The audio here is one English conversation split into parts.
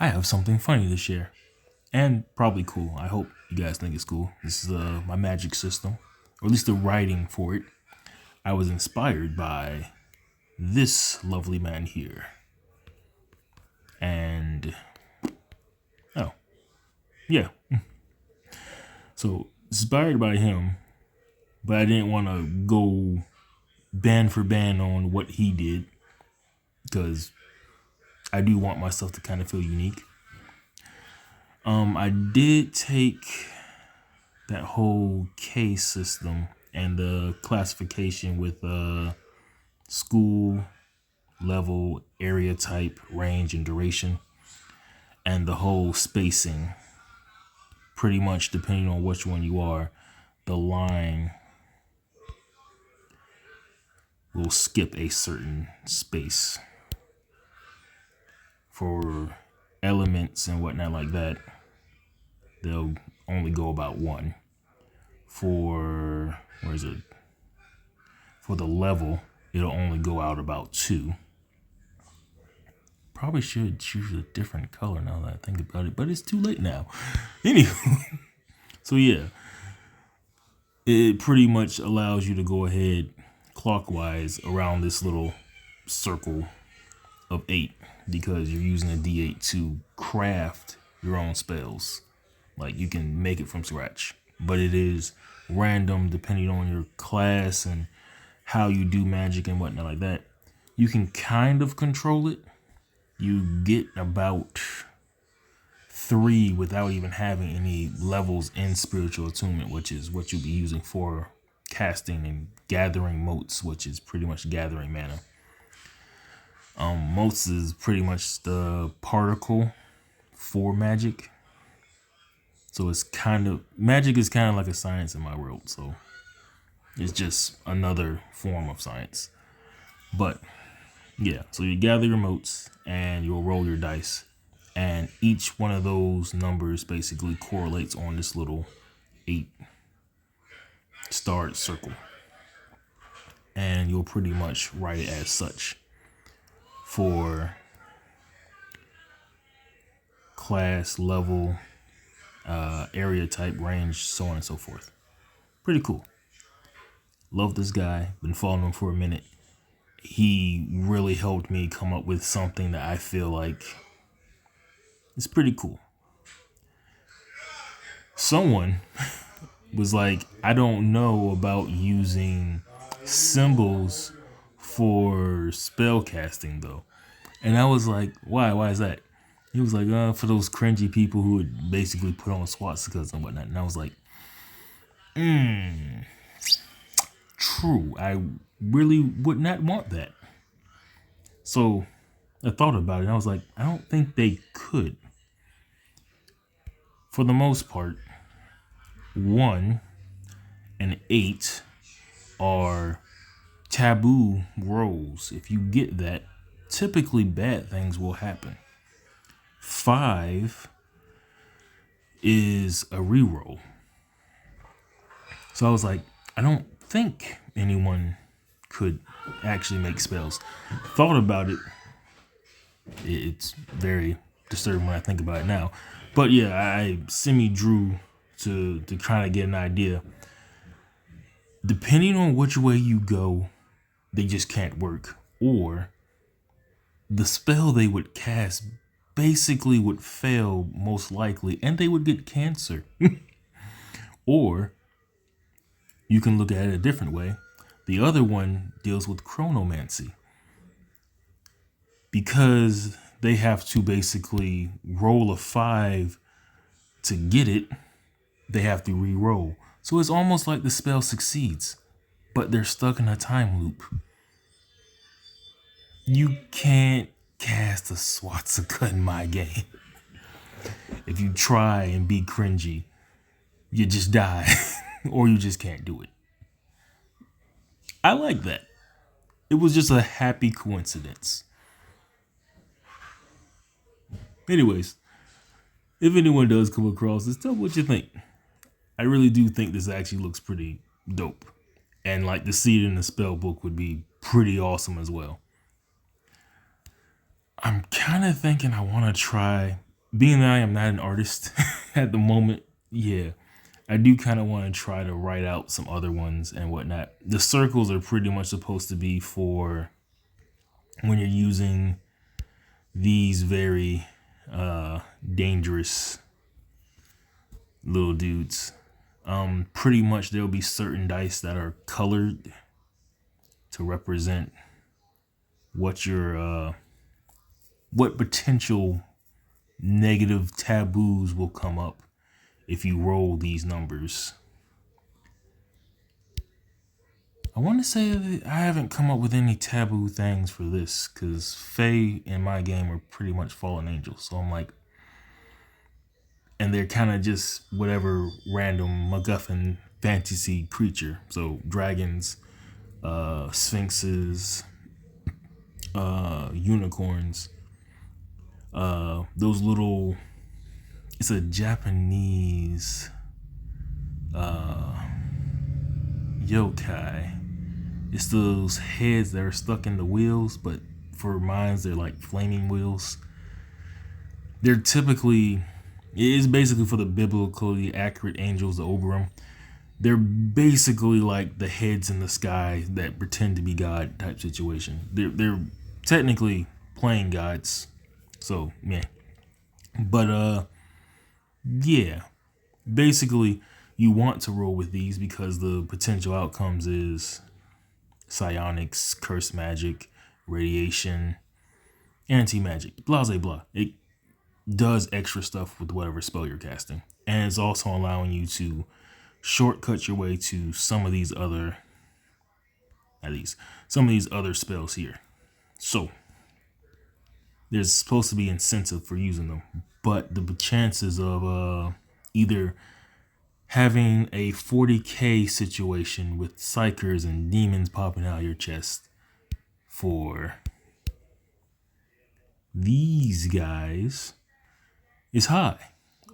I have something funny to share and probably cool. I hope you guys think it's cool. This is my magic system, or at least the writing for it. I was inspired by this lovely man here. And, oh, yeah. So, inspired by him, but I didn't want to go band for band on what he did because I do want myself to kind of feel unique. I did take that whole case system and the classification with school, level, area type, range, and duration, and the whole spacing. Pretty much depending on which one you are, the line will skip a certain space. For elements and whatnot like that, they'll only go about one. For For the level, it'll only go out about two. Probably should choose a different color now that I think about it, but it's too late now. Anywho, so yeah, it pretty much allows you to go ahead clockwise around this little circle of 8 because you're using a D8 to craft your own spells. Like you can make it from scratch, but it is random depending on your class and how you do magic and whatnot like that. You can kind of control it. You get about 3 without even having any levels in spiritual attunement, which is what you'll be using for casting and gathering motes, which is pretty much gathering mana. Motes is pretty much the particle for magic. So it's magic is kind of like a science in my world. So it's just another form of science. But yeah, so you gather your motes and you'll roll your dice. And each one of those numbers basically correlates on this little 8 starred circle. And you'll pretty much write it as such for class, level, area type, range, so on and so forth. Pretty cool. Love this guy. Been following him for a minute. He really helped me come up with something that I feel like is pretty cool. Someone was like, I don't know about using symbols for spell casting though. And I was like, why? Why is that? He was like, for those cringy people who would basically put on swastikas and whatnot. And I was like, true. I really would not want that. So I thought about it and I was like, I don't think they could. For the most part, 1 and 8 are taboo rolls. If you get that, typically bad things will happen. 5 is a reroll. So I was like, I don't think anyone could actually make spells. Thought about it. It's very disturbing when I think about it now. But yeah, I semi-drew to kind of get an idea. Depending on which way you go, they just can't work. Or the spell they would cast basically would fail most likely, and they would get cancer. Or you can look at it a different way. The other one deals with chronomancy. Because they have to basically roll a 5 to get it, they have to re-roll. So it's almost like the spell succeeds, but they're stuck in a time loop. You can't cast a swastika in my game. If you try and be cringy, you just die, or you just can't do it. I like that. It was just a happy coincidence. Anyways, if anyone does come across this, tell me what you think. I really do think this actually looks pretty dope. And like to see it in the spell book would be pretty awesome as well. I'm kind of thinking I want to try being that I am not an artist at the moment, yeah, I do kind of want to try to write out some other ones and whatnot. The circles are pretty much supposed to be for when you're using these very dangerous little dudes. Pretty much there'll be certain dice that are colored to represent what your what potential negative taboos will come up if you roll these numbers. I want to say that I haven't come up with any taboo things for this because Fae in my game are pretty much fallen angels. So I'm like, and they're kind of just whatever random MacGuffin fantasy creature. So dragons, sphinxes, unicorns, those little, it's a Japanese yokai. It's those heads that are stuck in the wheels, but for mines they're like flaming wheels. They're typically, it is basically for the biblically accurate angels, the Oberon. They're basically like the heads in the sky that pretend to be God type situation. They're technically playing gods. So yeah. But yeah. Basically you want to roll with these because the potential outcomes is psionics, curse magic, radiation, anti-magic, blah blah blah. It does extra stuff with whatever spell you're casting. And it's also allowing you to shortcut your way to some of these other, some of these other spells here. So there's supposed to be incentive for using them, but the chances of either having a 40k situation with psychers and demons popping out of your chest for these guys is high,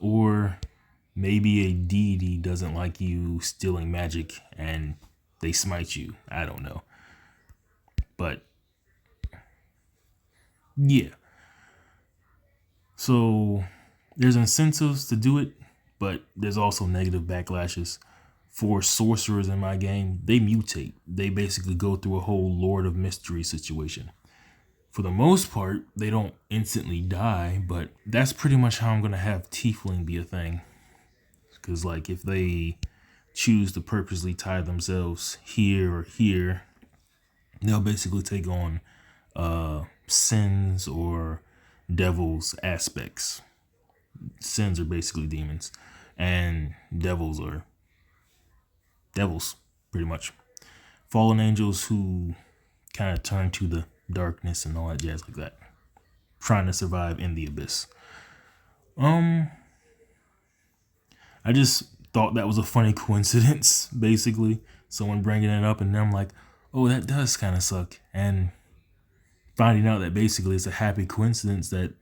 or maybe a deity doesn't like you stealing magic and they smite you. I don't know. But yeah. So there's incentives to do it, but there's also negative backlashes. For sorcerers in my game, they mutate. They basically go through a whole Lord of Mystery situation. For the most part, they don't instantly die, but that's pretty much how I'm going to have Tiefling be a thing. Because like if they choose to purposely tie themselves here or here, they'll basically take on sins or devils aspects. Sins are basically demons, and devils are devils, pretty much. Fallen angels who kind of turn to the darkness and all that jazz like that, trying to survive in the abyss. I just thought that was a funny coincidence, basically. Someone bringing it up, and I'm like, oh, that does kind of suck. And finding out that basically it's a happy coincidence that,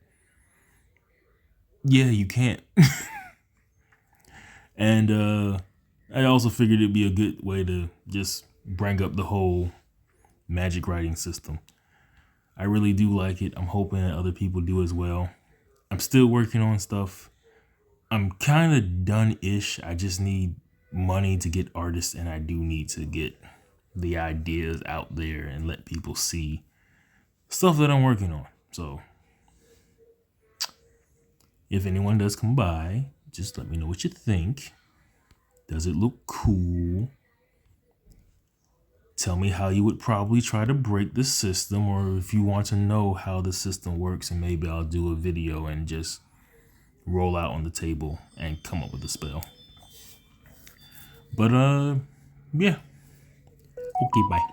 yeah, you can't. And I also figured it'd be a good way to just bring up the whole magic writing system. I really do like it. I'm hoping that other people do as well. I'm still working on stuff. I'm kind of done-ish. I just need money to get artists, and I do need to get the ideas out there and let people see stuff that I'm working on. So if anyone does come by, just let me know what you think. Does it look cool? Tell me how you would probably try to break the system, or if you want to know how the system works, and maybe I'll do a video and just roll out on the table and come up with a spell. But yeah. Okay, bye.